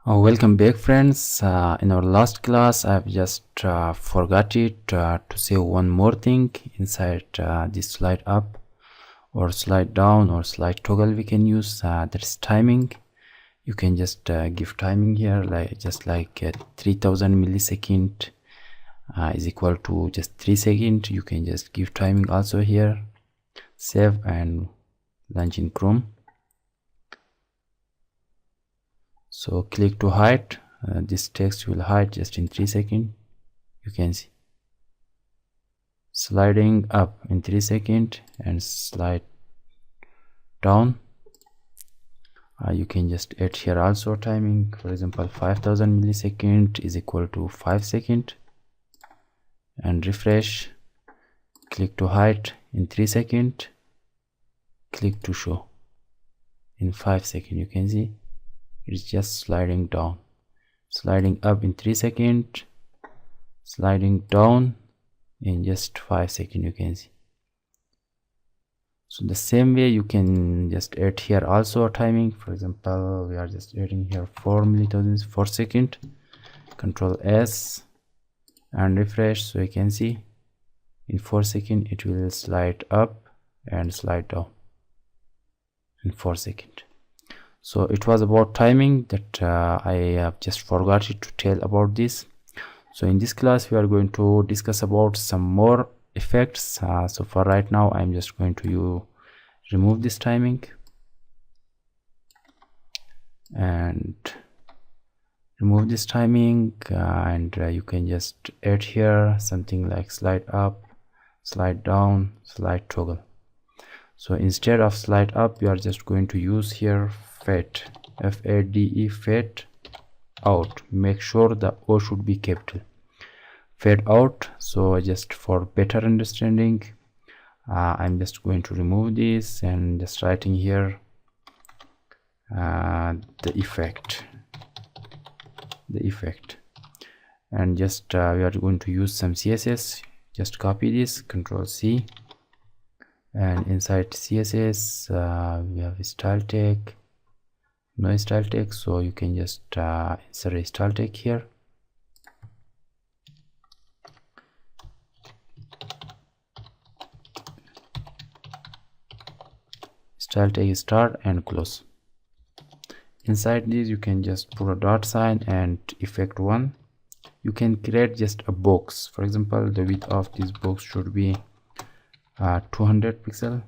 Welcome back, friends. In our last class I've just forgot it to say one more thing inside this slide up or slide down or slide toggle we can use. That is timing. You can just give timing here, like 3000 millisecond is equal to just 3 seconds. You can just give timing also here. Save and launch in Chrome. So click to hide. This text will hide just in 3 seconds. You can see sliding up in 3 seconds and slide down. You can just add here also timing. For example, 5000 millisecond is equal to 5 seconds and refresh. Click to hide in 3 seconds. Click to show in 5 seconds. You can see it's just sliding down, sliding up in 3 seconds, sliding down in just 5 seconds. You can see. So the same way you can just add here also a timing. For example, we are just adding here 4 millithousandths per second. Control S and refresh. So you can see in 4 seconds it will slide up and slide down in 4 seconds. So it was about timing that I have just forgot to tell about this. So in this class we are going to discuss about some more effects. So for right now I'm just going to remove this timing and remove this timing, and you can just add here something like slide up, slide down, slide toggle. So instead of slide up we are just going to use here fade, F-A-D-E, fade out. Make sure the O should be capital. Fade out. So just for better understanding, I'm just going to remove this and just writing here the effect, and just we are going to use some CSS. Just copy this, Control C, and inside CSS we have a style tag, no style tag, so you can just insert a style tag here. Style tag is start and close. Inside this you can just put a dot sign and effect 1. You can create just a box. For example, the width of this box should be 200 pixel.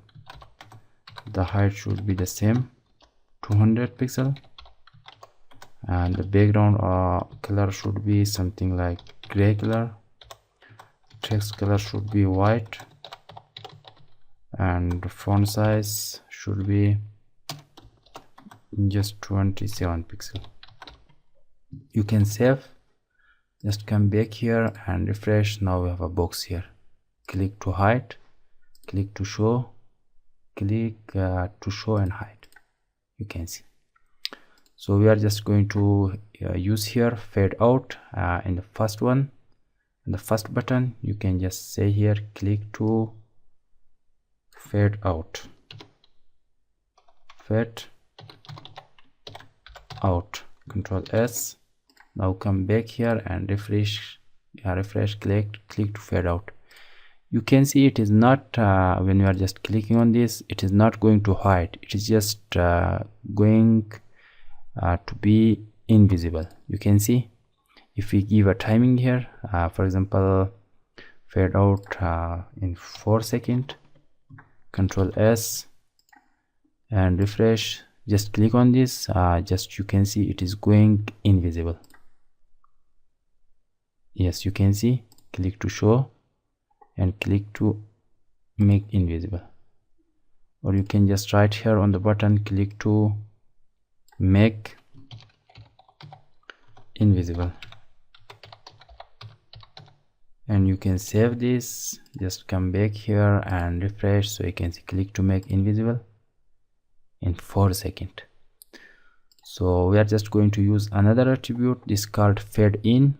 The height should be the same, 200 pixel, and the background color should be something like gray color. Text color should be white, and font size should be just 27 pixel. You can save. Just come back here and refresh. Now we have a box here. Click to hide, click to show, click to show and hide. You can see. So we are just going to use here fade out in the first one, in the first button. You can just say here click to fade out, fade out, Control S. Now come back here and refresh, click to fade out. You can see it is not when you are just clicking on this, it is not going to hide. It is just going to be invisible. You can see if we give a timing here, for example, fade out in 4 seconds. Control S and refresh. Just click on this. Just you can see it is going invisible. Yes, you can see. Click to show and click to make invisible, or you can just write here on the button click to make invisible, and you can save this. Just come back here and refresh. So you can see click to make invisible in 4 seconds. So we are just going to use another attribute. This called fade in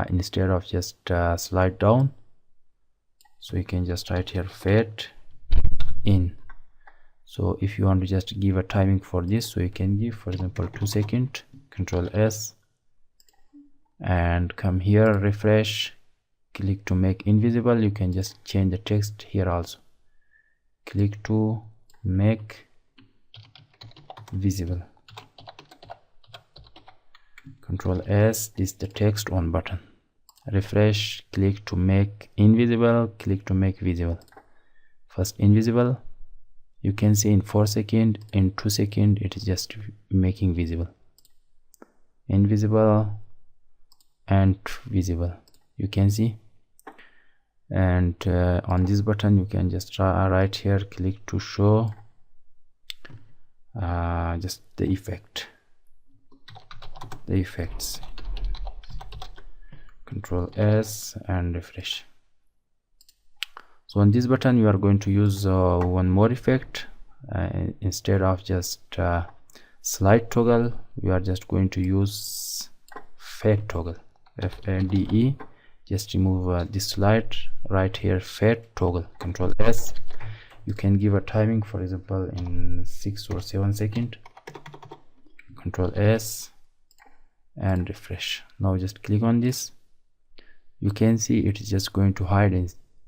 instead of just slide down. So you can just write here fade in. So if you want to just give a timing for this, so you can give, for example, 2 seconds. Control S, and come here, refresh, click to make invisible. You can just change the text here also. Click to make visible. Control S, this is the text on button. Refresh, click to make invisible, click to make visible. First invisible, you can see in 4 seconds, in 2 seconds it is just making visible. Invisible and visible, you can see. And on this button you can just right here, click to show just the effects. Control S and refresh. So on this button you are going to use one more effect. Instead of just slide toggle, we are just going to use fade toggle, FADE. Just remove this slide right here, fade toggle. Control S. You can give a timing, for example in 6 or 7 seconds. Control S and refresh. Now just click on this. You can see it is just going to hide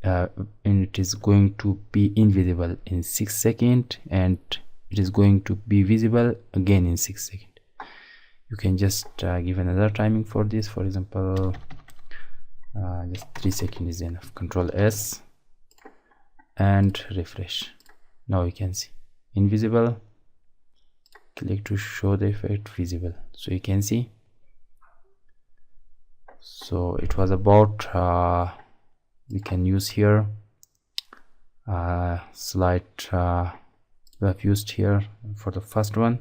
and it is going to be invisible in 6 seconds, and it is going to be visible again in 6 seconds. You can just give another timing for this, for example just 3 seconds is enough. Control S and refresh. Now you can see invisible, click to show the effect, visible. So you can see. So it was about we can use here slide we have used here for the first one,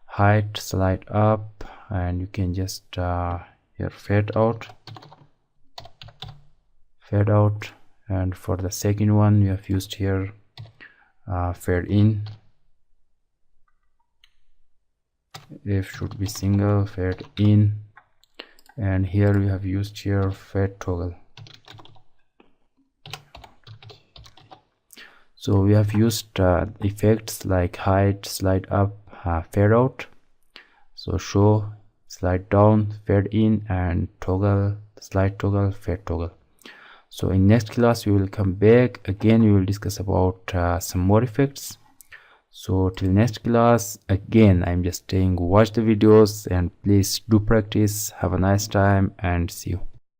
height, slide up, and you can just here fade out, and for the second one we have used here fade in. If should be single, fade in, and here we have used here fade toggle. So we have used effects like height, slide up, fade out, so show, slide down, fade in, and toggle, slide toggle, fade toggle. So in next class we will come back again, we will discuss about some more effects. So till next class, again I'm just saying watch the videos and please do practice. Have a nice time and see you.